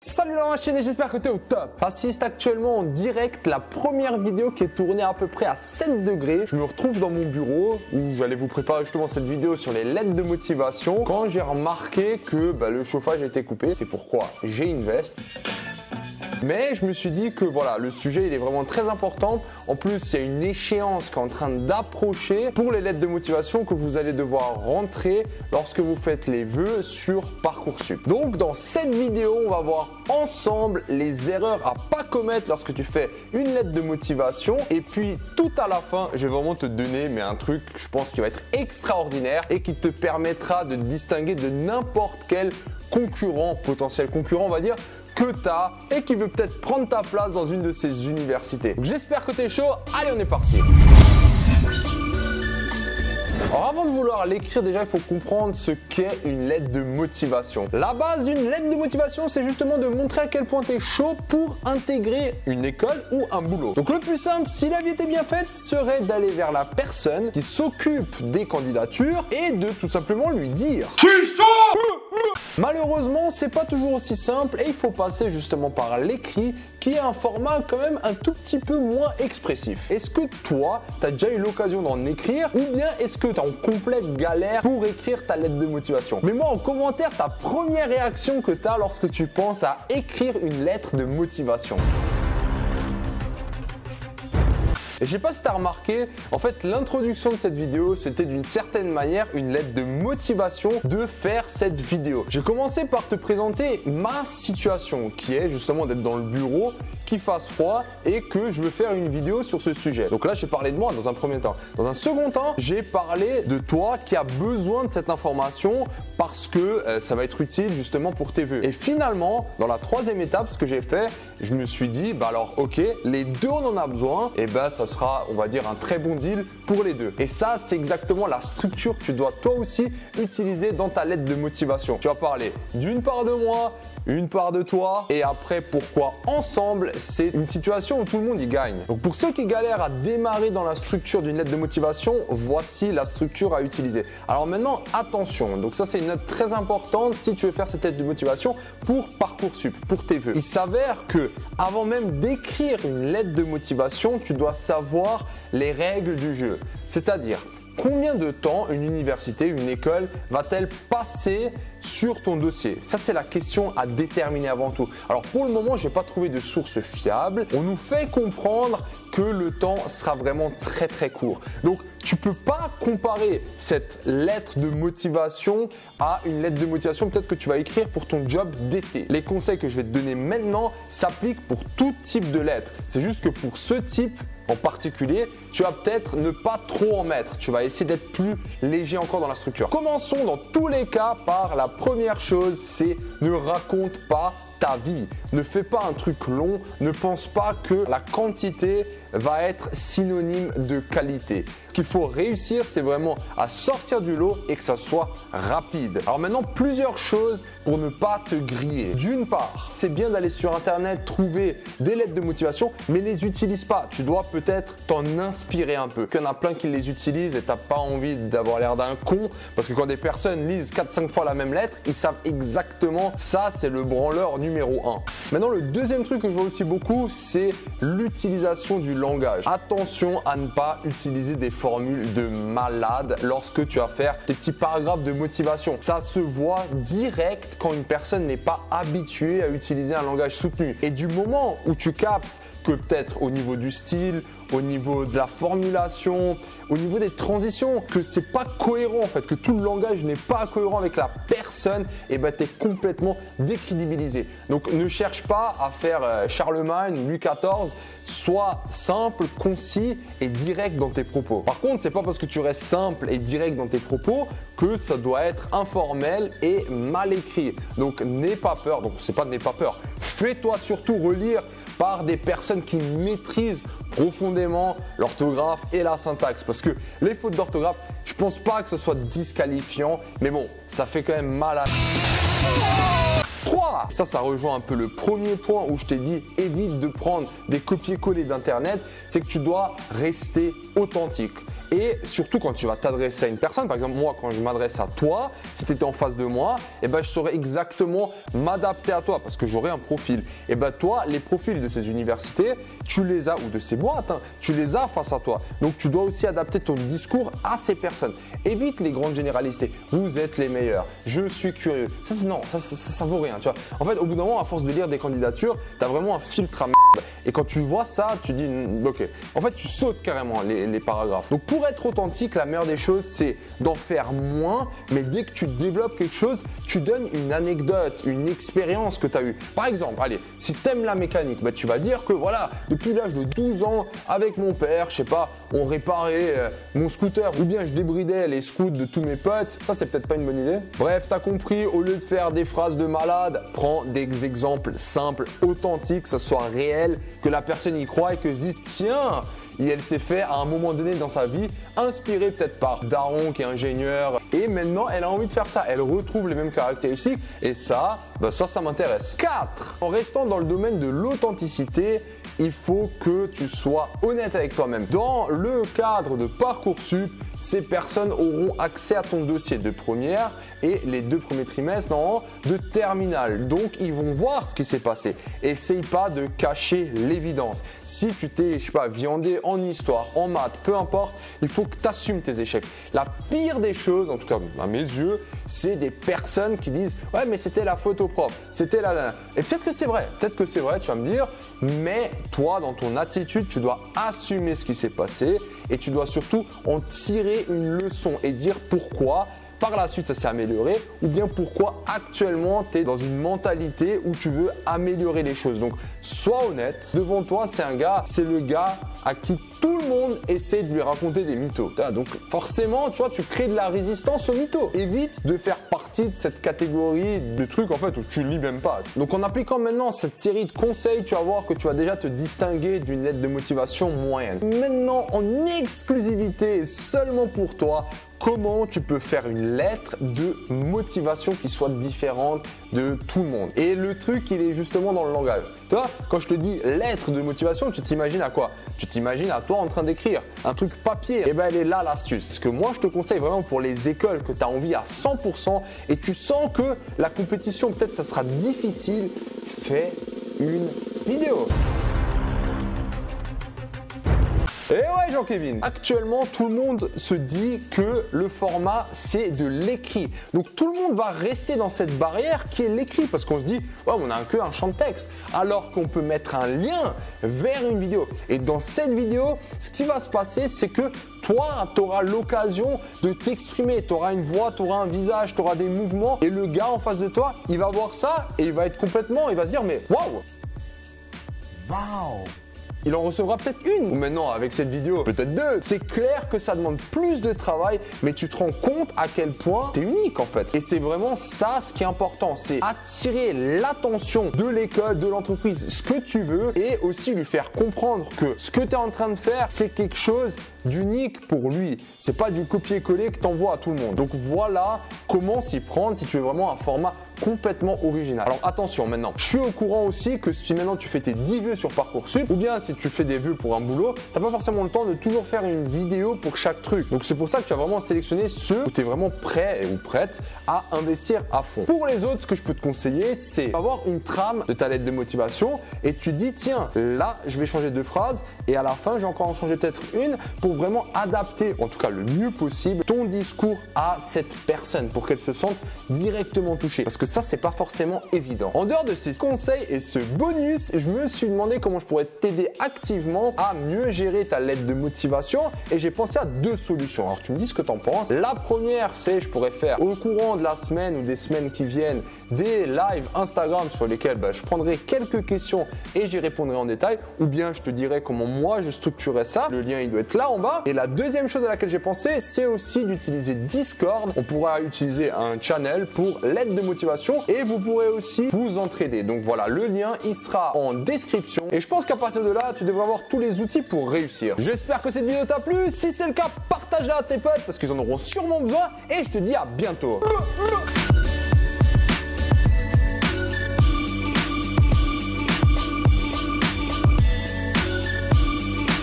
Salut la chaîne et j'espère que tu es au top. J'assiste actuellement en direct la première vidéo qui est tournée à peu près à 7 degrés. Je me retrouve dans mon bureau où j'allais vous préparer justement cette vidéo sur les lettres de motivation quand j'ai remarqué que le chauffage a été coupé. C'est pourquoi j'ai une veste. Mais je me suis dit que voilà, le sujet il est vraiment très important. En plus, il y a une échéance qui est en train d'approcher pour les lettres de motivation que vous allez devoir rentrer lorsque vous faites les vœux sur Parcoursup. Donc dans cette vidéo, on va voir ensemble les erreurs à pas commettre lorsque tu fais une lettre de motivation. Et puis tout à la fin, je vais vraiment te donner un truc, je pense, qui va être extraordinaire et qui te permettra de te distinguer de n'importe quel potentiel concurrent, on va dire, que tu as et qui veut peut-être prendre ta place dans une de ces universités. J'espère que tu es chaud. Allez, on est parti. Alors avant de vouloir l'écrire, déjà il faut comprendre ce qu'est une lettre de motivation. La base d'une lettre de motivation, c'est justement de montrer à quel point tu es chaud pour intégrer une école ou un boulot. Donc le plus simple, si la vie était bien faite, serait d'aller vers la personne qui s'occupe des candidatures et de tout simplement lui dire « Je suis chaud !» Malheureusement, c'est pas toujours aussi simple et il faut passer justement par l'écrit qui est un format quand même un tout petit peu moins expressif. Est-ce que toi, tu as déjà eu l'occasion d'en écrire ou bien est-ce que tu es en complète galère pour écrire ta lettre de motivation? Mets-moi en commentaire ta première réaction que tu as lorsque tu penses à écrire une lettre de motivation. Et je sais pas si tu as remarqué, en fait l'introduction de cette vidéo c'était d'une certaine manière une lettre de motivation de faire cette vidéo. J'ai commencé par te présenter ma situation qui est justement d'être dans le bureau, qu'il fasse froid et que je veux faire une vidéo sur ce sujet. Donc là j'ai parlé de moi dans un premier temps. Dans un second temps, j'ai parlé de toi qui a besoin de cette information parce que ça va être utile justement pour tes vœux. Et finalement, dans la troisième étape, ce que j'ai fait, je me suis dit, alors ok, les deux on en a besoin, et ça sera, on va dire, un très bon deal pour les deux. Et ça, c'est exactement la structure que tu dois toi aussi utiliser dans ta lettre de motivation. Tu vas parler d'une part de moi, une part de toi, et après pourquoi ensemble, c'est une situation où tout le monde y gagne. Donc pour ceux qui galèrent à démarrer dans la structure d'une lettre de motivation, voici la structure à utiliser. Alors maintenant, attention, donc ça c'est une note très importante si tu veux faire cette lettre de motivation pour Parcoursup, pour tes vœux. Il s'avère que avant même d'écrire une lettre de motivation, tu dois savoir les règles du jeu. C'est-à-dire, combien de temps une université, une école va-t-elle passer sur ton dossier? Ça, c'est la question à déterminer avant tout. Alors, pour le moment, je n'ai pas trouvé de source fiable. On nous fait comprendre que le temps sera vraiment très très court. Donc, tu ne peux pas comparer cette lettre de motivation à une lettre de motivation peut-être que tu vas écrire pour ton job d'été. Les conseils que je vais te donner maintenant s'appliquent pour tout type de lettre. C'est juste que pour ce type en particulier, tu vas peut-être ne pas trop en mettre. Tu vas essayer d'être plus léger encore dans la structure. Commençons dans tous les cas par la première chose, c'est ne raconte pas ta vie. Ne fais pas un truc long, ne pense pas que la quantité va être synonyme de qualité. Ce qu'il faut réussir, c'est vraiment à sortir du lot et que ça soit rapide. Alors maintenant, plusieurs choses pour ne pas te griller. D'une part, c'est bien d'aller sur internet trouver des lettres de motivation, mais les utilise pas. Tu dois peut-être t'en inspirer un peu. Il y en a plein qui les utilisent et tu n'as pas envie d'avoir l'air d'un con parce que quand des personnes lisent 4-5 fois la même lettre, ils savent exactement ça, c'est le branleur numéro 1. Maintenant, le deuxième truc que je vois aussi beaucoup, c'est l'utilisation du langage. Attention à ne pas utiliser des formules de malade lorsque tu vas faire tes petits paragraphes de motivation. Ça se voit direct quand une personne n'est pas habituée à utiliser un langage soutenu. Et du moment où tu captes que peut-être au niveau du style, au niveau de la formulation, au niveau des transitions, que c'est pas cohérent en fait, que tout le langage n'est pas cohérent avec la personne, et tu es complètement décrédibilisé. Donc ne cherche pas à faire Charlemagne ou Louis XIV, sois simple, concis et direct dans tes propos. Par contre, c'est pas parce que tu restes simple et direct dans tes propos que ça doit être informel et mal écrit. Donc n'aie pas peur, fais-toi surtout relire par des personnes qui maîtrisent profondément l'orthographe et la syntaxe. Parce que les fautes d'orthographe, je pense pas que ce soit disqualifiant, mais bon, ça fait quand même mal à... 3. Ça rejoint un peu le premier point où je t'ai dit évite de prendre des copier-coller d'internet, c'est que tu dois rester authentique. Et surtout quand tu vas t'adresser à une personne, par exemple moi quand je m'adresse à toi, si tu étais en face de moi, eh ben, je saurais exactement m'adapter à toi parce que j'aurais un profil. Et ben toi, les profils de ces universités, tu les as, ou de ces boîtes, hein, tu les as face à toi. Donc tu dois aussi adapter ton discours à ces personnes. Évite les grandes généralités. Vous êtes les meilleurs. Je suis curieux. Ça vaut rien. Tu vois. En fait, au bout d'un moment, à force de lire des candidatures, tu as vraiment un filtre à merde. Et quand tu vois ça, tu dis ok. En fait, tu sautes carrément les paragraphes. Donc pour être authentique, la meilleure des choses, c'est d'en faire moins. Mais dès que tu développes quelque chose, tu donnes une anecdote, une expérience que tu as eue. Par exemple, allez, si tu aimes la mécanique, bah, tu vas dire que voilà, depuis l'âge de 12 ans, avec mon père, je sais pas, on réparait mon scooter ou bien je débridais les scouts de tous mes potes. Ça, c'est peut-être pas une bonne idée. Bref, t'as compris, au lieu de faire des phrases de malade, prends des exemples simples, authentiques, que ça soit réel, que la personne y croit et que se dise tiens, et elle s'est fait à un moment donné dans sa vie, inspirée peut-être par Daron qui est ingénieur et maintenant elle a envie de faire ça. Elle retrouve les mêmes caractéristiques et ça, bah ça m'intéresse. 4. En restant dans le domaine de l'authenticité, il faut que tu sois honnête avec toi-même. Dans le cadre de Parcoursup, ces personnes auront accès à ton dossier de première et les 2 premiers trimestres de terminale. Donc, ils vont voir ce qui s'est passé. Essaye pas de cacher l'évidence. Si tu t'es, je sais pas, viandé en histoire, en maths, peu importe, il faut que tu assumes tes échecs. La pire des choses, en tout cas à mes yeux, c'est des personnes qui disent « Ouais, mais c'était la photo prof, c'était la… » Et peut-être que c'est vrai, tu vas me dire, mais toi, dans ton attitude, tu dois assumer ce qui s'est passé et tu dois surtout en tirer une leçon et dire pourquoi par la suite ça s'est amélioré ou bien pourquoi actuellement tu es dans une mentalité où tu veux améliorer les choses. Donc sois honnête, devant toi c'est le gars à qui tout le monde essaie de lui raconter des mythos. Donc forcément tu vois, tu crées de la résistance aux mythos. Évite de faire partie de cette catégorie de trucs en fait où tu lis même pas. Donc en appliquant maintenant cette série de conseils, tu vas voir que tu vas déjà te distinguer d'une lettre de motivation moyenne. Maintenant en exclusivité seulement pour toi, comment tu peux faire une lettre de motivation qui soit différente de tout le monde. Et le truc, il est justement dans le langage. Toi, quand je te dis lettre de motivation, tu t'imagines à quoi? Tu t'imagines à toi en train d'écrire un truc papier. Et ben elle est là l'astuce. Ce que moi, je te conseille vraiment pour les écoles que tu as envie à 100% et tu sens que la compétition, peut-être ça sera difficile, fais une vidéo. Et ouais Jean-Kevin, actuellement tout le monde se dit que le format c'est de l'écrit. Donc tout le monde va rester dans cette barrière qui est l'écrit parce qu'on se dit ouais, on a que un champ de texte alors qu'on peut mettre un lien vers une vidéo. Et dans cette vidéo, ce qui va se passer c'est que toi, tu auras l'occasion de t'exprimer, tu auras une voix, tu auras un visage, tu auras des mouvements et le gars en face de toi, il va voir ça et il va être complètement, il va se dire mais waouh. Il en recevra peut-être une. Ou maintenant, avec cette vidéo, peut-être 2. C'est clair que ça demande plus de travail, mais tu te rends compte à quel point tu es unique en fait. Et c'est vraiment ça ce qui est important. C'est attirer l'attention de l'école, de l'entreprise, ce que tu veux et aussi lui faire comprendre que ce que tu es en train de faire, c'est quelque chose d'unique pour lui. C'est pas du copier-coller que tu envoies à tout le monde. Donc voilà comment s'y prendre si tu veux vraiment un format complètement original. Alors attention maintenant, je suis au courant aussi que si maintenant tu fais tes 10 vœux sur Parcoursup ou bien si tu fais des vœux pour un boulot, tu n'as pas forcément le temps de toujours faire une vidéo pour chaque truc. Donc c'est pour ça que tu as vraiment sélectionné ceux où tu es vraiment prêt ou prête à investir à fond. Pour les autres, ce que je peux te conseiller, c'est avoir une trame de ta lettre de motivation et tu dis tiens, là je vais changer 2 phrases et à la fin je vais encore en changer peut-être une pour vraiment adapter, en tout cas le mieux possible, ton discours à cette personne pour qu'elle se sente directement touchée. Parce que ça, c'est pas forcément évident. En dehors de ces conseils et ce bonus, je me suis demandé comment je pourrais t'aider activement à mieux gérer ta lettre de motivation et j'ai pensé à 2 solutions. Alors tu me dis ce que tu en penses. La première, c'est je pourrais faire au courant de la semaine ou des semaines qui viennent des lives Instagram sur lesquels je prendrai quelques questions et j'y répondrai en détail ou bien je te dirai comment moi je structurerai ça. Le lien, il doit être là en bas. Et la deuxième chose à laquelle j'ai pensé, c'est aussi d'utiliser Discord. On pourra utiliser un channel pour l'aide de motivation et vous pourrez aussi vous entraider. Donc voilà, le lien, il sera en description et je pense qu'à partir de là, tu devrais avoir tous les outils pour réussir. J'espère que cette vidéo t'a plu. Si c'est le cas, partage-la à tes potes parce qu'ils en auront sûrement besoin et je te dis à bientôt.